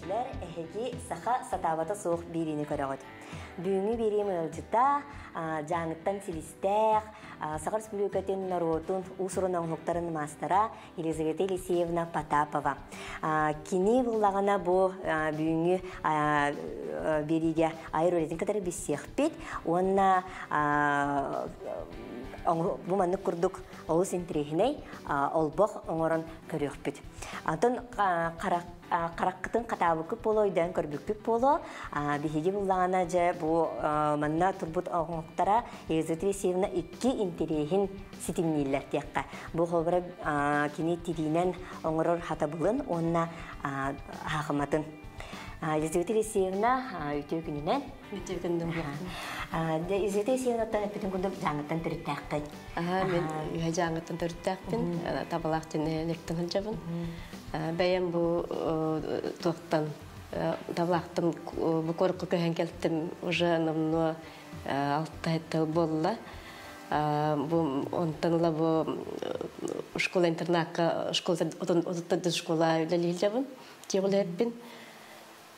көрүүчүлөр эхеги саха сатабата соох биrini көрөгөт. Бүгүнкү бирим ылжыта жаңыттан силистех Саха Республикатын народун усурунан хоктарын мастера Елизавета Елисеевна Потапова. Кини буллагана бу бүгүнкү бириге айролетин катары бисехпит. Онна бу манны курдук олус интрихиней олбох оңорон көрөкпүт. Антон караккытын катабыкып болойдан көрбүкпүт боло бихиги буллагана же бу манна турбут оңоктара Елизавета Елисеевна 2 интрихин ситимнилер тиякка. Бу холбара кини тиринен оңорор хатабылын онна хакыматын Елизавета Елисеевна үтө күнүнөн Елизавета Елисеевна таңыттын күндө жаңыттан төрүттәккән. Мен жаңыттан төрүттәкпин, табалактын электен хылжабын. Бәйем бу токтан табалактым бу корку көһән келтим уже намно 6 тыл болла. Бу онтанла бу школа-интернатка, школа үлелилжабын, тиголеппин.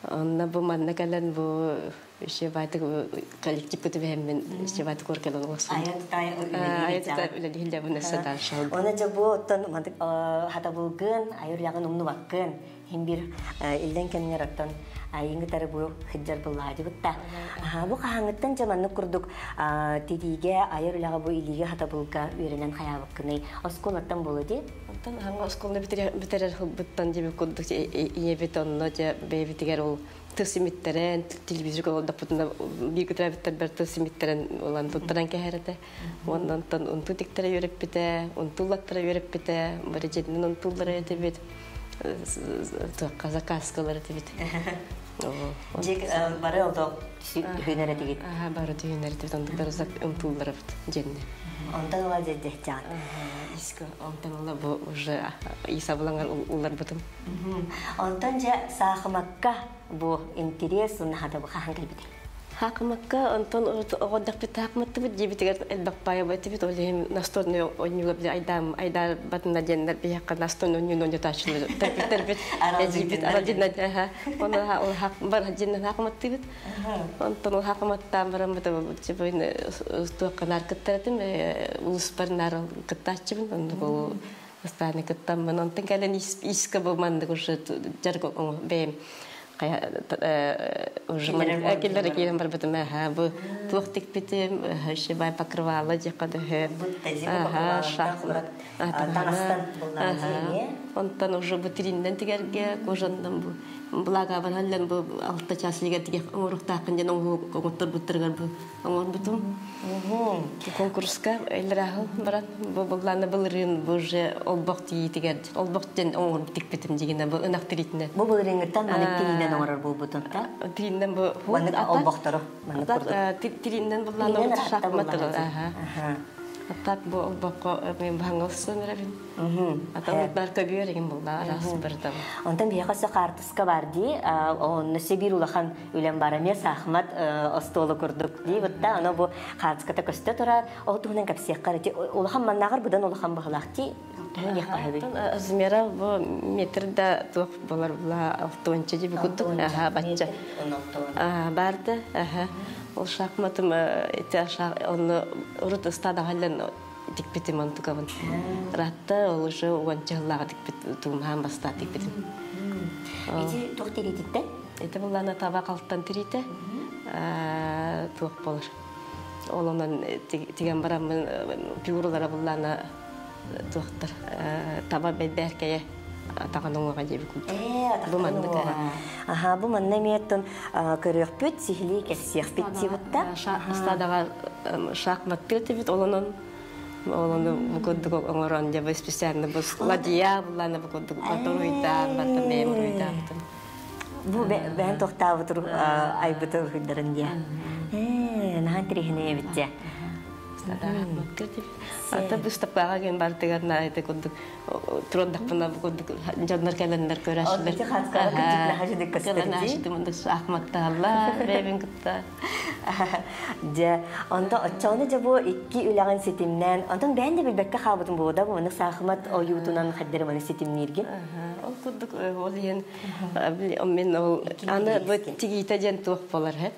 Онна бу манна калан бу еще байтык коллектив көтөбөмүн, еще байтык коркелон болсун. Аятта үлелилде буны садан шал. Оны же бу оттон мантык хата булгын, айыр ягын умну баккын. Химбир илден кемнер оттон айынгытары бу хыджар буллады бутта. Бу каңыттан жаманны курдук тидиге айыр ягы бу илиге хата булга үйренен хаябыкны. Осколаттан болду. Онтан ханга осколны битерер буттан жебе курдук бетонно же бебитигер ол тысимиттерен телевизорга олда путна бигүтрәбиттер бер тысимиттерен олан туттаран кәһәрәтә. Ондан унту тиктере йөреп бите, унтуллаттыра йөреп бите, бер җиднен унтуллары әйтеп Казакаскалары тибит. Жек бары олдо хүнәрә тигит. Бары хүнәрә тибит, анда берзак умтуллары бит җенне. Ондан ала җедде җан. Иске ондан ала бу уже исабланган уллар бутым. Ондан же сахмакка бу интерес уны хада бу хахан килбит. Хакмакка онтон одак бит хакматты бит җибитгәр элбакпая бит бит олем настольный ойнуга бит айдар батына җеннәр биякка настольный ойнуны җиташлы. Тәрбит җибит арадина ха. Оны ол хак бар җеннәр хакматты бит. Онтон хакматтан барам бит җибин туакканар киттәрдем улус барнар киттачыбын онда бу станы киттам мен онтон кален иске булманды уже жарго бем уже акиллер кием бар битем бу туктик битем шибай покрывала жакада шахмат танастан булган онтан уже бутриннен тигерге кожандан бу блага бараллан бу 6 часлыга тиге урухтакын жана оңготтор буттырган бу оңор бутум конкурска элрахыл барат бу булланы булрын бу же олбокти тигер олбоктен оңор битик битем дигене бу ынактыритне бу булрынгыттан манектинен оңорор бу бутунта тириннен бу олбоктору тириннен булланы шахматыр Атак бу олбокко мен баңылсын рабин. Атак бар көбүреген булда арасы бирдем. Онтан бияқасы картыска барды, оны Себир улахан үлем бараме сахмат остолы көрдүк ди бутта, аны бу картыската көстө турар, отунан капсияк карати, улахан маннагыр будан улахан баглакти. Азмера бу метрда тук болар була автонча ди бутук, бачча. Барды, ол шахматым оны урут стада хален дикпитим антукавын. Ратта ол уже уанчаллага дикпит тумхан баста дикпитим. Эти тохтиритте? Это булана табак алттан тирите. Тук болар. Олонан тиген барам фигуралара булана тухтар. Таба бедеркeye атаганыңга жебе күт. Бу мандык. Бу манна меттен көрөкпүт сихли кесиях питтибутта. Стадага шахмат пилтибит олонун бу көдүк оңорон жаба специально бу ладия булана бу көдүк баторуйда барта мемруйда. Бу бен токтабы тур айбытыр хүддөрүн дия. Нахан трихине битте. Ата бустапага ген бартыгар на айта көдүк трондак бuna бу көдүк жандар календар көрөшүлөр. Ахматталла бебин кытта. Же онда очоны же бу 2 үлөгөн сетимнен, ондан бен де билбекке хабытын буда, буны сахмат оютунан хаддер маны сетимнерге. ол курдук ол ен мен ол аны бу тигите жен тук болар he.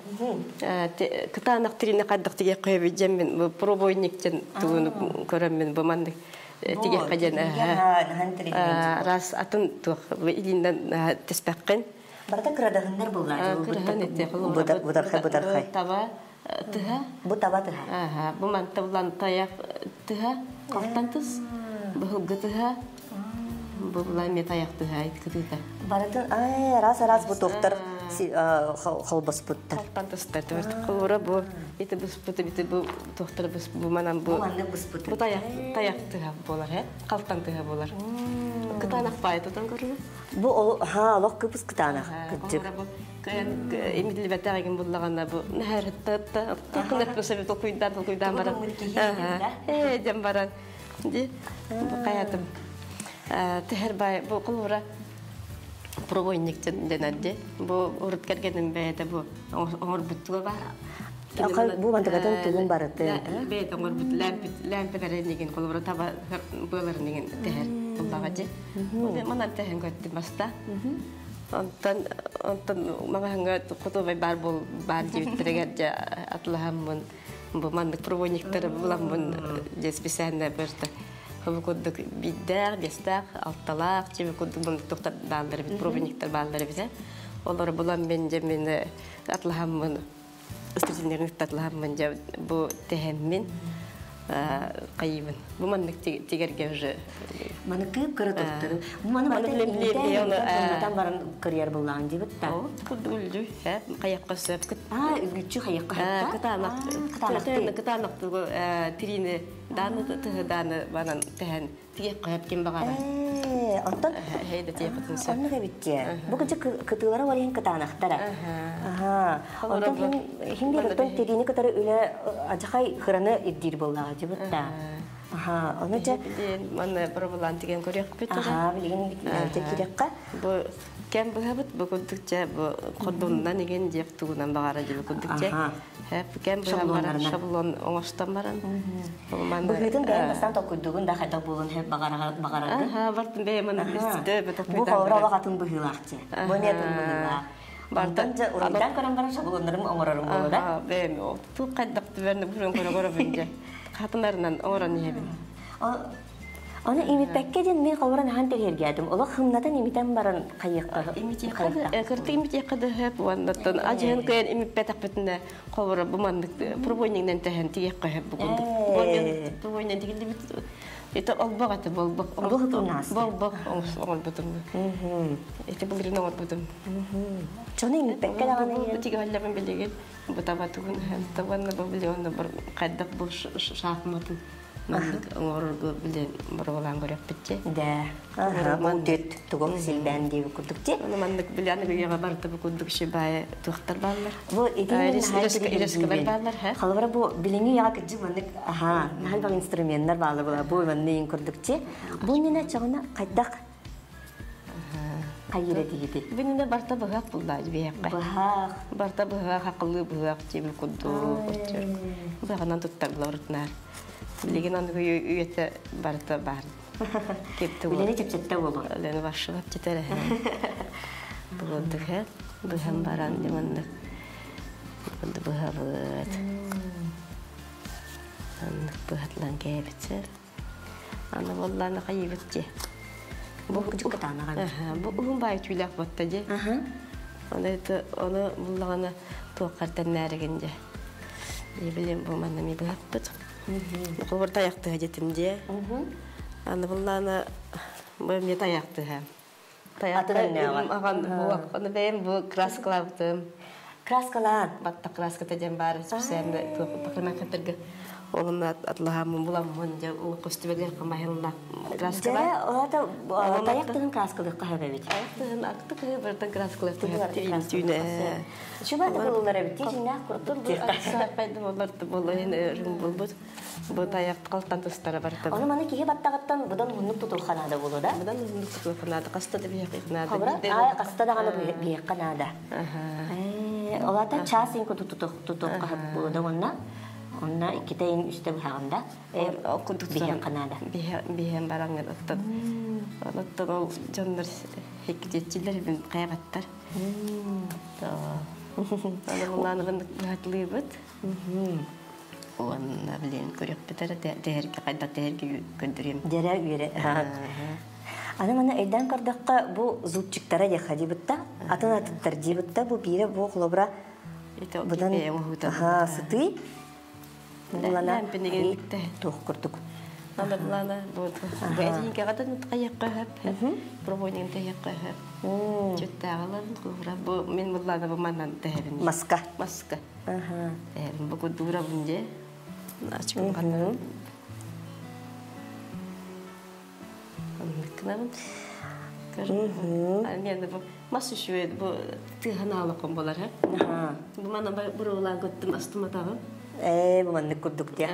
Кытанак тирине каддык тиге койбу жем мен бу пробойниктен тугуну көрөм мен бу мандык тиге каден раз атын тук илинден теспеккен. Барда кырадагындар буллар. Будар. Таба тыга. Бу таба тыга. Бу манта булан таяк тыга. Калтантыс. Бу гытыга. Бу булан метаяк тыга иткытыга. Барда раз бу доктор халбас буттар. Калтантыстар. Кылыра бу ите бу доктор бу манан бу. Бу таяк тыга болар, калтан тыга болар. Кытанак файтадан көрүнү. Бу лок кыпыс кытанак. Каян эмидил бетеген буллаганда бу нахартта токунат бесебе токуйдан бара. Жам баран. Ди бу каятым. Техербай бу кылыра пробойниктен денадде. Бу урут кергенин бейде бу оңор буттуга бар. Акай бу мантагатан тугун бараты. Бейде оңор бут лампа беренеген кылыра таба буларын деген техер буллагаҗы. Бу манан техен көттү баста. Антан маңа кутубай бар жибиттерге атлаһаммын бу мандык проводниктер буламмын специально берди. Бу коддук биддер, бестак, алталак, чебе коддук мындык токтап балдар бит проводниктер балдар бит. Олар булам мен атлаһаммын студентлерин атлаһаммын бу техеммин кайымын. Бу мандык тигерге уже Маныкы кырытыктыр. Маны батан барын карьер булган дип та. Кудулду, каякка сөп. Үгүчү каякка. Кытанак тирине даны банан тен тиге каяп ким багара. Антон хейде тиепатын сөп. Анныга битте. Бу кычы кытылары варен кытанактара. Антон хинди бутон тирине кытары үле ажакай хыраны иддир булган дип та. Онуча мана пробалан деген көрөк бит. Билген керекка. Бу кем быгабыт бу коддукча бу кордондан деген жеп тугунан багара деп коддукча. Кем быгабара шаблон оңоштан баран. Бүгүтүн дайымастан токуйдугун да кайда болун хеп багара. Бартын бе мана бизде бе Бу хора вакытын быгылакчы. Бу нетин быгыла. Бартанча урайдан көрөн бара шаблондорун оңорорун болуда. Бе ту кайдакты берне бүрөн көрө бинде. Хатынарынан оран ебин. Аны имитпекке ден мен калбаран хан тергердим. Ола хымнатан имитен баран кайыкка. Кырты имитекка да хеп вандаттан ажын кыен имитпетак бетинде калбара бу мандык пробойниңден тehen тиекка хеп бугун. Пробойниңден тигилди бит. Это албагаты болбок. Болбок оңол бутум. Это бугрин оңол бутум. Чоны имитпекке даганы тиги халлабын билеген. Бу табатугун табанна бу билегенде бир кайдак бу шахматын. Мандык оңорго биле боролан көрөп битчи. Да. Бу дөт тугум силбен деп кудукчи. Мандык биланы кыйга барды бу кудук шибай тухтар баллар. Бу ирескелер баллар. Халбара бу билинги яга кыжы мандык нахал баг инструменттер балы була. Бу мандык курдукчи. Бу мене чагына кайдак кайыра дигиди. Бинде барта багак булда бияка. Барта багак акыллы багак жеби куду. Баганан туттар буларытнар. Билеген аны үйете барта бар. Кепте бу. Билени чепчетте болду. Лени башылап жетере. Булдык he. Бухам баран деманды. Булды бухабыт. Аны бухатлан кепте. Аны болланы кайыбытчы. Бу кытанага. Бу угунбай түйләк батта же. Аны буллаганы тоқартан нәрегенде. Билем бу манда ми бахпыт. Бу таяқты жетимде. Аны булланы бу мне таяқты ха. Таяқты аган бу аны бем бу краскалаптым. Краскалар. Батта краска теден бар. Сәмде токпакына катыргы. Onun atlahamın bulamın ya o kostümler kamahilla kraskala. Ya orada tayaktığın kraskalı kahve bit. Tayaktığın aklı kahve berden kraskalı kahve tüyne. Şu bada bulunlara bitti şimdi kurtul bu. Sapaydı onlar da bolayın ürün bulbut. Bu tayak kaltan tostara barta. Onu mana kihe battaqattan budan hunnuk tutulxanada bolu da. Budan hunnuk tutulxanada qasta da biqnada. Xabra qasta da gana biqnada. Olata chasin ku tutuq qahab bolu da wonna. Онна иккитейин үстө бахагында. Биһен канада. Биһен бараңар оттон. Оттон ол жоннор хеккетчилер бин кайгаттар. Анан хатлыбыт. Онна билен көрөк битер дээрге кайда дээрге көндүрөм. Дерер бире. Аны мана элден кардакка бу зубчиктара яхади битта. Атын аттар дибитта бу бире бу хлобра. Будан сыты. Булана пенегенте тох курдук. Аны булана бу. Бәдин кагатын каякка хап. Пробойнин таякка хап. Чөттәгәләр хлобра бу мен булана бу маннан тәһәбин. Маска. Ага. Бу кудура бунде. Начкан кандан. Аныкнам. Аны бу мас шует бу тыханалыкым болар ха. Бу мана бурулан көттүм астыматагы. Бу манны курдук тия.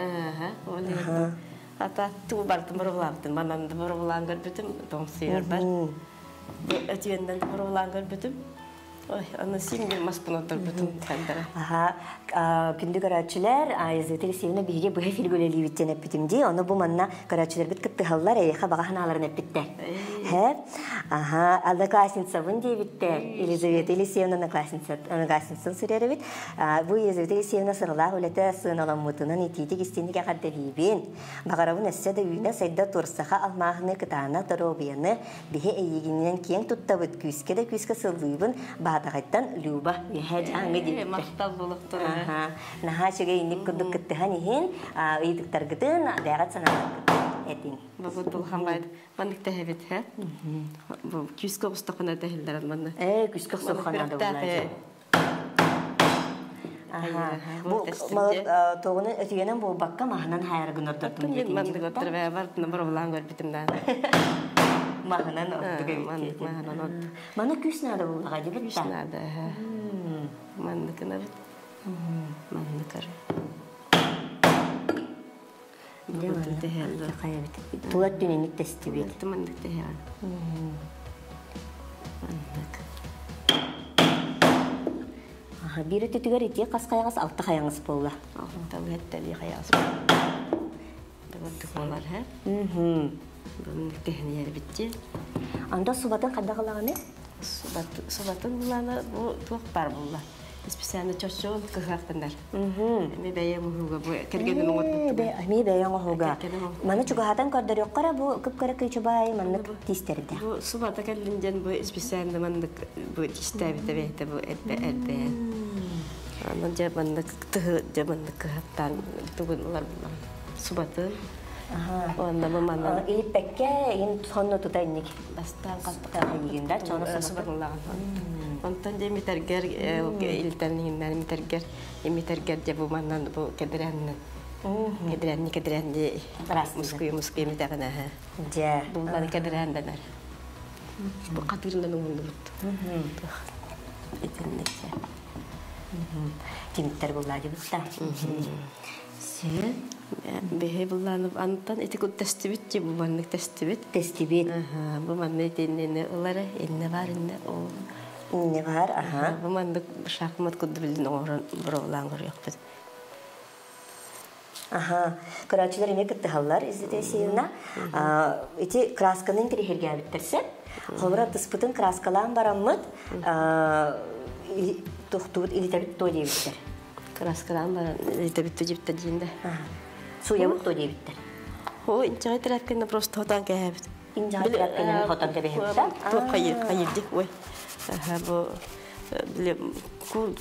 Оле. Ата ту бартым бурулантын манан бурулан көрбүтүм тоңсыйыр бар. Өтүенден бурулан көрбүтүм. Ой, аны сиңдер маспынатыр бүтүн кандара. Күндү карачылар, айзытыр севне биге бу филгөлели биттен эпитимди. Аны бу манна карачылар бит кыттыгаллар, эйха баганаларын эпитте. Алда классница вынди битте. Елизавета Елисеевна классница сүрәре бит. Бу Елизавета Елисеевна сырлак үлете сыналаммытынын итити кистендиге кадда бибин. Багарабын эссе де үйне сайда турсаха алмагыны кытана торобияны биге эйигинен кең туттабыт күскө сылдыйбын. Тагыттан Люба яһәҗ аңгы дип. Мактал булыктыр. Наха чыга инек курдук кыттыхан иһин, ыйдыктар гытын, дагат саналар этин. Бу булган байд. Мандык тәһәбит, һә? Бу күскә устакына тәһилләр манна. Күскә соханада булар. Бу тогыны өтүгенен бу бакка махнан хайр гынырдырдым дип. Мандык оттыр ва бартына бер булган görбитимдән. Махнан оттыгы. Махнан от. Мана күснәдә булга дип. Күснәдә. Мандыкына бит. Мандыкар. Мандык тәһәлләр каябит. Тулат дүненик тести бит. Мандык тәһәл. Мандык. Бире түтүгөр ити каскайгас алты каяңыз болла. Алты хәттәли каяс. Дәвәт булар, һә? Бу тәһниер битте. Анда субатын кадагылаганы? Субатын булана бу тук бар булла. Специально чочон кахактандар. Ми бәйә муга бу кергән мугат. Ми бәйә муга. Мана чугатан каддар юккара бу кыпкара кычыбай манны тистерде. Бу субата каллинҗан бу специально манны бу тистәбите бәйтә бу әтбә. Аны җабанны җабанны кахтан тугынлар булла. Субатын Онда бу мана ипекке ин сонно тутайник. Бастан каттыка дигендә чона субатынлаган. Онтан же митергер илтәннән митергер же бу маннан бу кедерәнне. Кедерәнне мускуй митәгәнә. Же. Бу мана кедерәндәнәр. Бу катырыннан уңды бут. Итеннәкә. Тимтер булла дибутта. Се бе булланып антан этикут тестибит ди бу маннык тестибит. Бу маннык инне улары инне бар инне о. Инне бар, Бу маннык шахмат кудды билдин орын буруулан көрөкпүт. Карачылар эме кыттыгаллар изетесиюна. Эти красканын кирихерге биттерсе, хобра тыспытын краскалан бараммыт, тухтубут илитебит то дебиттер. Краскалан бар илитебит то дебиттер дийинде. Суябыт то дебиттер. О, инчагай терапкенде просто хотан кәбит. Инчагай терапкенде хотан кәбит. То кайырдик, ой. Бу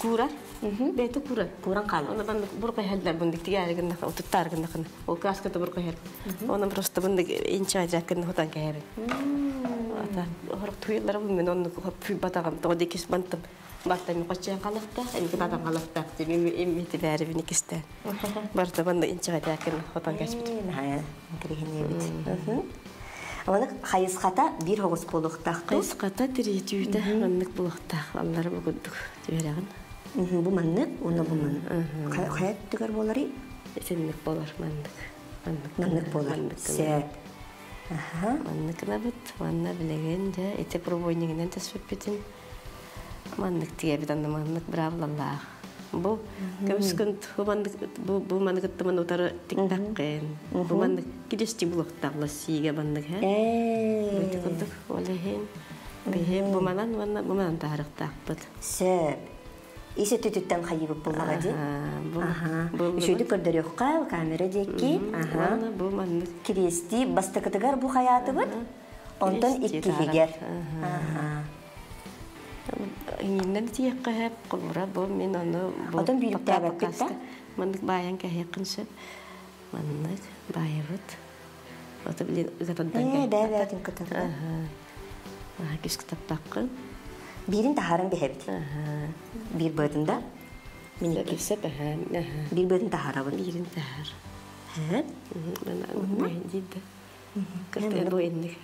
кура. Бейті Куран қалы. Оны бандық бұрқай әлдер бұндық тегәрігінді, тұттарығынды. Ол краскаты бұрқай әр. Оны просто бұндық инчай жәккінді хотан кәйірі. Орық тұйылары бұл мен оны пүй батағам. Тоғыды кес бантым. Бартам қочайын қалықта, әнгі батам қалықта. Емметі бәрі бін екесті. Барта бандық инчай жәккінді хотан кәспіт. Оны қайысқата бір хоғыз болуқтақ. Қайысқата тіретүйді ғаннық болуқтақ. Аллары бұғыдық түйерағын. Бу маннык, оны бу маннык. Кайат тигер болары? Сенник болар маннык. Маннык болар. Се. Маннык набыт, манна билеген же, эте пробойнигинен тесвеппетин. Маннык тиге бит анда маннык бравлаллах. Бу көскөн бу мандык тыман утары тиктаккен. Бу мандык кидести булактагла сиге мандык ха. Бу кудук олехен. Бе бу манан тарыктакпыт. Сөп. Исе түтүттен хайыбып булмага ди. Үшөйдү көрдөрөкка камера декки. Бу мандык Кирести бастыкытыгар бу хаятыбыт. Онтон иккигер. Иннен тиекка хеп кулура бу мен аны бу. Отон бирүктәбәк кетте. Мандык баян кахякынсы. Мандык байыбыт. Ото билен узатандан. Бәбәтин кытырды. Кис китаптаккы. Бирин тахарын бехебит. Бир бөтүндө. Минеки Кисеп бир бөтүн тахарабын. бирин тахар. Ха? Мен дидде. Кыртын бу инник.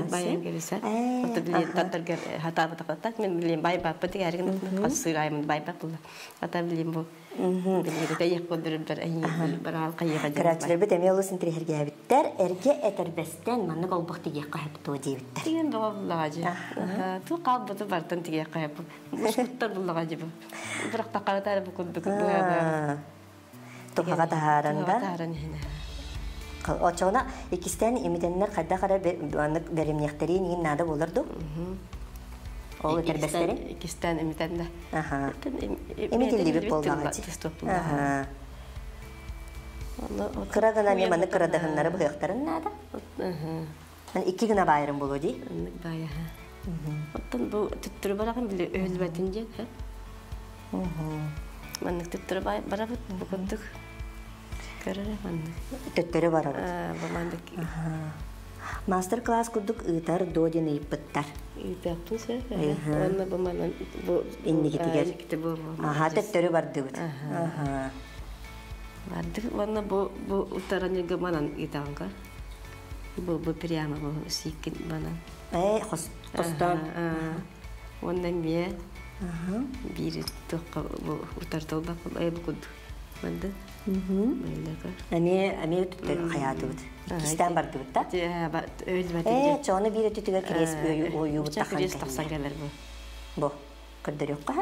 Баян келсе. Ото билен таттарга хатабы тактак мен билен байбап битигәрген касыраймын байбап булды. Ата билен бу. Билен таяк көндүрүлөр әйе бер алкайга. Карачылар бит эме олусын тирергә биттер. Эрге этербестен манны голбук тиге кайыпту дибиттер. Деген буллагы. Ту калбыты бартын тиге кайып. Мушуттар буллагы бу. Бирок такардар бу көндүк бу. Тохага тахаранда. Таран хина. Очона икистен имиденнер кадда кара беремнехтерин ин нада болурду. Ол этербестерин. Икистен имиденде. Эмидилиби болмагы. Кырагана не маны кырадагыннары буяктарын нада. Мен икки гына байрым болу ди. Бая. Оттан бу түттүрү бараган биле өлбөтүн же. Мен түттүрү барабыт бу көндүк. Көрөрө мандык. Төттөрү барабыт. Бу мандык. Мастер-класс кудук ытар додин ыйппыттар. Ыйппын се. Онна бу манан бу Иннигитигер. бу. Төттөрү бардыбыт. Барды онна бу утаранга манан итанга. Бу прямо бу сикин манан. Хостан. Онна мие. Бири токка бу утартылбак бу куд. Манда. Ами төттөрү хаятыбыт. Икистен бардыбыт да? Өлбөтүн. Чону бири түтүгөр кирес оюбут Такан. Кирес таксан келер бу. Бу. Көрдөрөккө.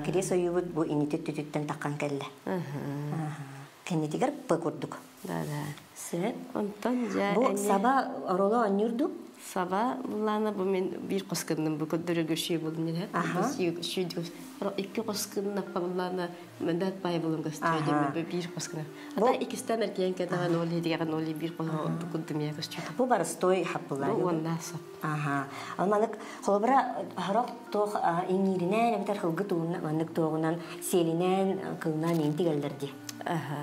Кирес оюбут бу инитет түтүттен таккан келле. Кенетигер бу курдук. Да. Сеп. Онтон жа. Бу саба ороло онюрду. Саба буллана бу мен бир коскынным бу көдөрөгө шүй болдум эле. Шүйдү. Икки коскынна буллана мендат бай болум көстөйдүм бир коскына. Ата икистен эркен кедаган оли деген оли бир куддум я көстөйдүм. Бу бар стой хаппылар. Бу оннаса. Алманык холбра харак тох иңиринен битер хылгы туунан манык тогунан селинен кылнан интигелдерди.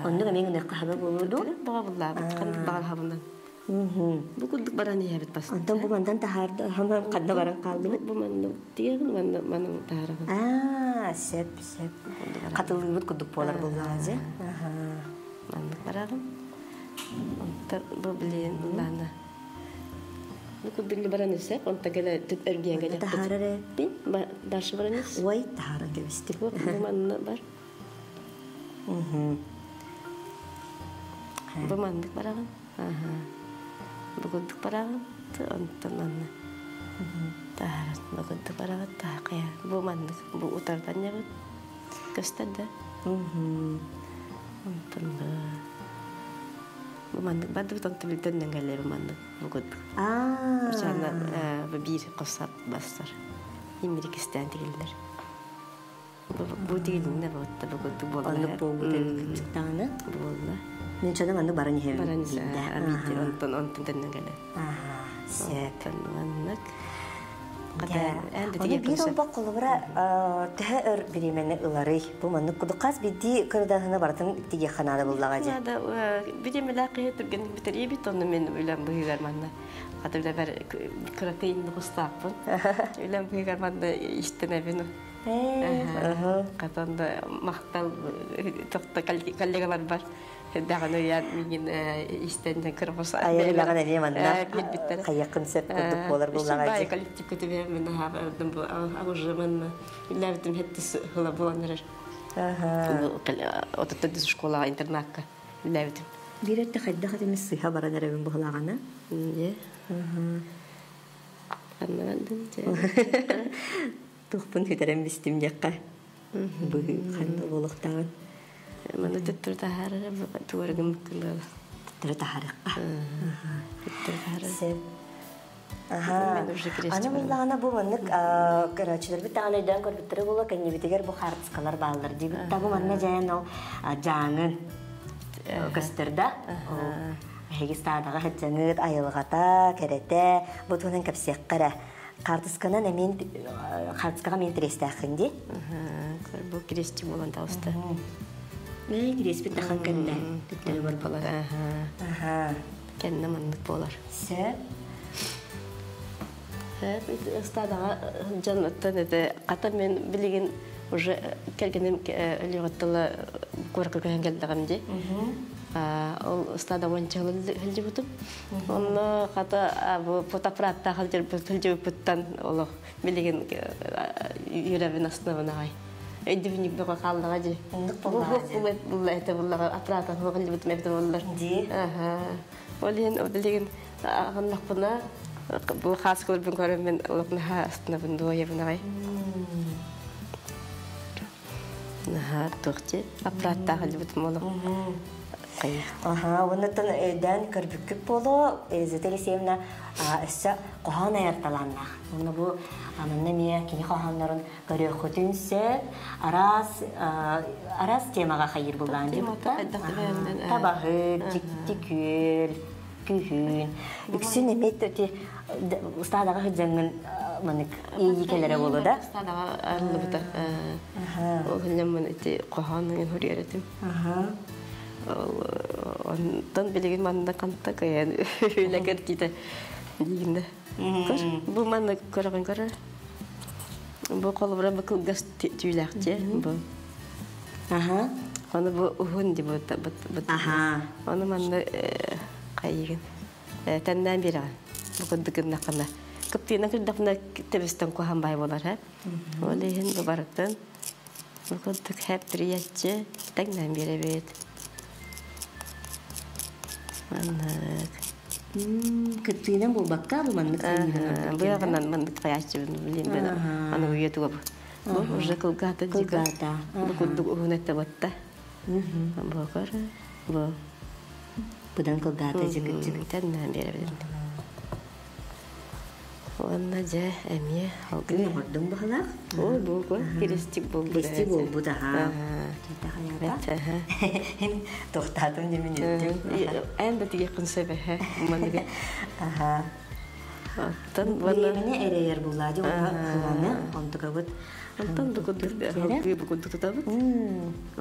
Онду мен гына кахабы болурду. Бага булла биткан багал хабынан. Бу кудук баран ябыт бас. Антон бу мандан тахарды хама кадда баран калды. Бу мандан тиген мандан таараган. Сеп. Катылыбыт кудук болар булгазы. Мандан бараган. Онтар бу билен буллана. Бу кудук баран эсеп, онта геле түт эргенге жакты. Тахарары Бин даршы баран эс. Ой, тахара кебисти. Бу мандан бар. Бу мандык бараган. Бүгүндүк бараган, онтон анна. Таарат, бүгүндүк бараган, таакая. Бу мандык, бу утардан ябыт. Көстөдө. Онтон бу мандык барды онтон билден келе бу мандык, бүгүндүк. Жана бу бир косап бастар. Имирикистен тигилдер. Бу тигилинде болду, бүгүндүк болду. Онлук болду тагына. Болду. Мен чодан аны баран хем. Баран онтон тенен келе. Сеп. Мандык. Оны бир олбак кылыбыра тәһәр биремене ылары. Бу маны кудукас бидди кырдагына бартын тиге ханада буллага же. Да, биремеле кыйтырген битери бит оны мен үләм быйгар манна. Хатырда бер кракейн кустапын. Үләм быйгар манна иштене бину. Катанда мактал токта коллегалар бар. Даганы я мин истенден кырбыс. Айырлаган эне манна. Каякын сеп кудук болар буллага же. Бай коллектив көтөбе мен хабардым бу агыжы манна. Иләвтем хеттис хыла буланыр. Ототта школа интернатка. Иләвтем. Биретте хадда хатым сыйха баранар мен буллагана. Тухпун хитерем бистим якка. Быгы хан олохтан. Мана төттүр тахара туаргым кылла. Тәрә тахарыкка. Төттүр тахара. Сеп. Ага. Аны буллагана бу маннык карачылар бит таалайдан көрбүттөрө була кеннебитигер бу хартскалар баалар ди бит табу манна жаян ол жаңын кыстырда. Хегистадага хәҗәңгәт айылгата керете бутунан капсек кара. Картскана мен хартскага мен трестахын ди. Бу крести болан тауста. Не крести тахан кенде. Төттөрө бар Болар. Кенне маннык болар. Сеп. Стадага жаннаттан эте ката мен билеген уже келгенем лигаттала көркөгөн келдигим ди. Ол стада вончалы хилди бутуп. Онно ката бу фотоаппаратта халдер хилди буттан ол билеген юребин основанагай. Эдивник бага калдыга ди. Бул эте буллага аппараттан хилди бутуп мебде боллар. Ди. Олен билеген агынлакпына bu khas kılbin körüm ben olaknaha astına bundu yebinay. Naha toqti apratta halbut molo. Aha, ondan öden körbüküp bolu zeteli sevna issa qohan ayartalanna. Onu bu amanna miye kini qohanların görüyorsunse aras temaga hayır bulan diye. Tabahı, tiktikül, kühün. İkisi nemet öte ustadaga hıcangın manik iyi kelere bolu da. Ustadaga arlıbıda. O hıcamın eti qohanın hürriyetim. Ondan bilgin manna kanta kayan öyle kertide diginde. Bu manna körgün körü. Bu kolubra bakıl gaz tüylakçı bu. Onu bu hundi bu. Onu manna kayın. Tenden biri. Bu kuddukun nakana. Kaptiyana kırdafına tebisten kohan bay bolar ha. Olehin bu baraktan. Bu kudduk hep triyatçı. Tenden biri evet. Manlık. Kaptiyana bu bakka bu manlık. Bu yakından manlık kayakçı bileyim ben. Ana uyuyordu bu. Bu уже kılgata jiga. Bu kudduk uhunette batta. Bu kara. Bu. Budan kılgata jiga. Tenden biri evet. Ona ja emiye halkın ordum bahala. O bu ko Kristi bu. Kristi bu da ha. Kita hayata. Hem tohtatun demin ettim. En de yakın sebehe manıga. Aha. Tan bana ne ereyer buladı ona kılanı ontu kabut. Antan da kudur bu kudur tabi.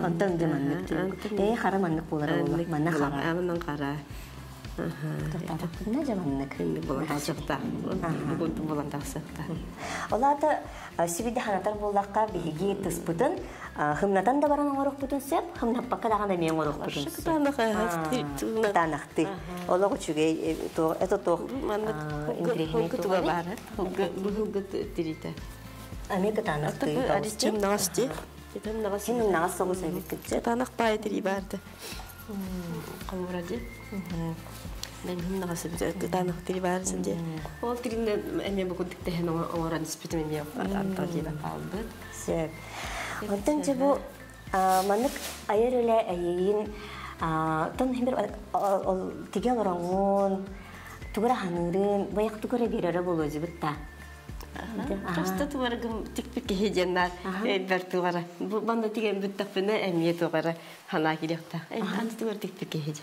Antan da manlık. Haram manlık bular Allah. Manna haram. Amanın kara. Ne zamanlık? Şimdi bulan taşıkta. Bu bulan taşıkta. Ola da sibide hanatar bulakka bihigi tıspıtın. Hımnatan da baran oruq butun sep. Hımnap bakka dağında meyen oruq butun sep. Kıtanaktı. Ola kuçuge eto toq imprehnetu. Kutuba var. Bu hıgıt dirite. Ame kıtanaktı. Arıçım nağıstı. Senin nağız soğu sevdik kıtçı. Kıtanak bayatır vardı. Kavuradı. Ben hım nağısı kıtanak diri vardı diye. O dirinde eme bu kuduk tehen oran ispitim eme antalıyla kaldı. Sep. Ondan bu manık ayar öyle ayin ton himbir tigel orangun tugara hanırın bayak tugara bir ara bulucu bitta. Просто туаргым тикпик хеженнар бертугара. Бу банда тиген бүттәпне эмие тугара хана килекта. Анты тугар тикпик хеже.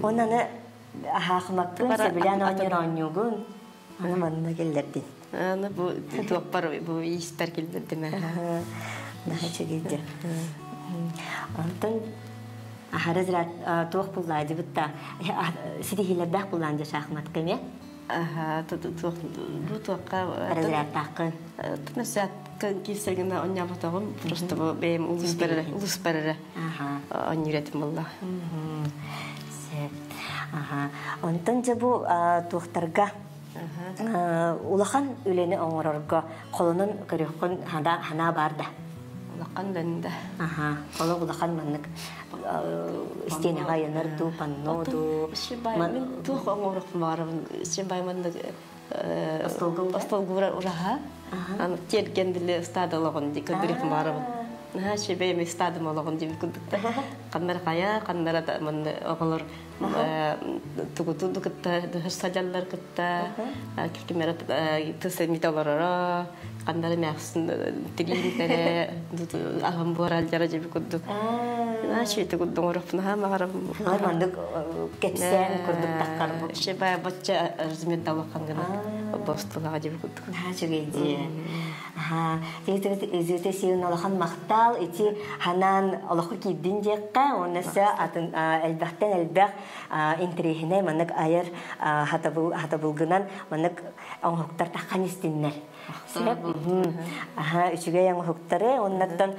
Онаны хахмактын себилен оньюгун. Аны манна келдердин. Аны бу туаппар бу испер келдердиме. Наха чегеде. Антон ахаразрат туак буллайды бутта. Сиди хилердах булланжа шахмат кеме. Bu tuakka Разрядтакын. Насят кисегина оньябатагым просто бем улус берере. Оньюретим болла. Онтон же бу туактарга улахан үлени оңорорго колунун көрөккөн хана барда. Улахан ленде. Улахан маннык стенага янар ду панно ду. Мен тух оңорок барым. Сен байманды остолгура ураха. Тергендиле стадалогон ди көдүрөк барып. Шебеме стадымологон ди күдүктө. Кандар кая, кандар да мен оголор тугутуду кытта, сажаллар кытта, киркемер тесе миталарара, кандар мәхсин тилинтере, агам борал жара жиби күдүк. Шейте күдүң орыпна магарам. Мандык кетсен күрдүк таккар бу. Шебе бачча размеддалы кангана. Достуга жиби күдүк. Чүгейди. Изүте сиюн олахан мактал ити ханан олоху кийдин жекка оннаса атын элбахтен элбах интерехине маннык айыр хатабылгынан маннык оңхуктар таккан истиннер. Үчүгө яң оңхуктары оннаттан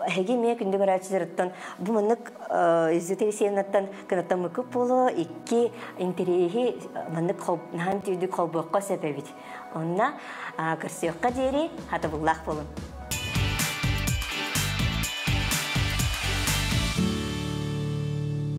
хеги ме күндү көрачырыттан бу маннык изүте сиюнаттан кынаттан мыкып болу икки интерехи маннык нахан түйдүк колбокко себебит. Онна кырсыйыкка дери хатабыллах болун.